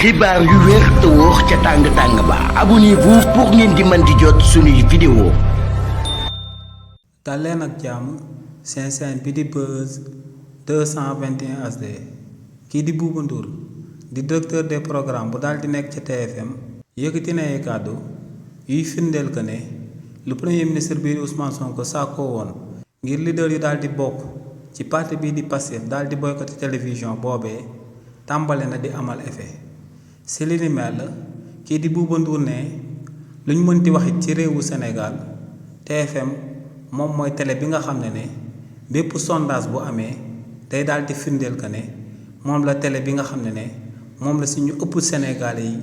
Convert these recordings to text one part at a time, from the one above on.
xibaar yu wér te wóor ca tàng ba abonnez-vous pour ngeen di mën di jot suñuy vidéo. dal leen ak jàmm seen chaîne bi di Buzz 221 HD kii di Bouba Ndour di directeur des programmes bu daal di nekk ca TFM yëkkati na ay kàddu yuy firndeel que ne lu premier ministre bii di Ousmane Sonko sàkkoo woon ngir leader yu daal di bokk ci parti bii di Pastef daal di boycotté télévision boobee tàmbale na di amal effet. si li ni mel kii di Bouba Ndour ne luñ mënti waxit ci réewu Sénégal TFM moom mooy télé bi nga xam ne bépp sondage bu amee day daal di firndeel que ne moom la télé bi nga xam ne moom la suñu ëpp Sénégalais yi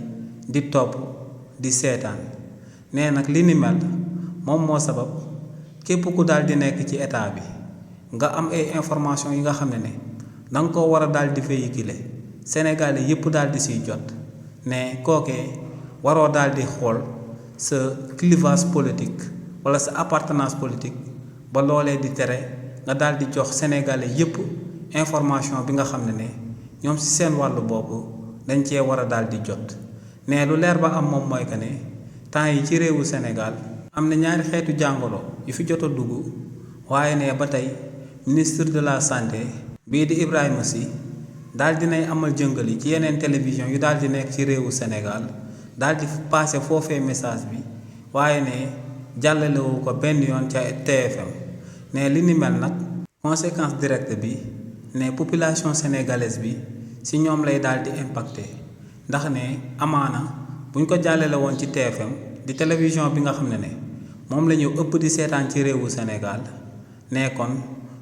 di topp di seetaan nee nag li ni mel moom moo sabab képp ku daal di nekk ci état bi nga am ay information yi nga xam ne danga ko war a daal di véhiculer Sénégalais yépp daal di siy jot ne kookee waroo daal di xool sa clivage politique wala sa appartenance politique ba loolee di tere nga daal di jox Sénégalais yépp information bi nga xam ne ñoom ci seen wàllu bopp dañ cee war a daal di jot ne lu leer ba am moom mooy que ne temps yi ci réewu Sénégal am na ñaari xeetu jàngoro yu fi jot a dugg waaye ne ba tey ministre de la santé bii di Ibrahima Sy daal dinay amal jëngal yi ci yeneen télévision yu daal di nekk ci réewu Sénégal daal di passé foofee message bi waaye ne jàllalewu ko benn yoon ca TFM ne li ni mel nag conséquence directe bi ne population sénégalaise bi ci ñoom lay daal di impacté ndax ne amaana buñ ko jàllale woon ci TFM di télévision bi nga xam ne moom la ñu ëpp di seetaan ci réewu Sénégal ne kon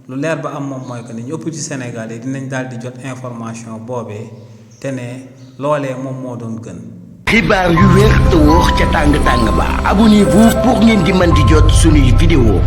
lu leer ba am moom mooy que ni ñu ëpp ci Sénégal yi dinañ daal di jot information boobee te ne loolee moom moo doon gën. xibaar yu wér te wóor ca tàng ba abonnez-vous pour ngeen di mën di jot suñuy vidéo.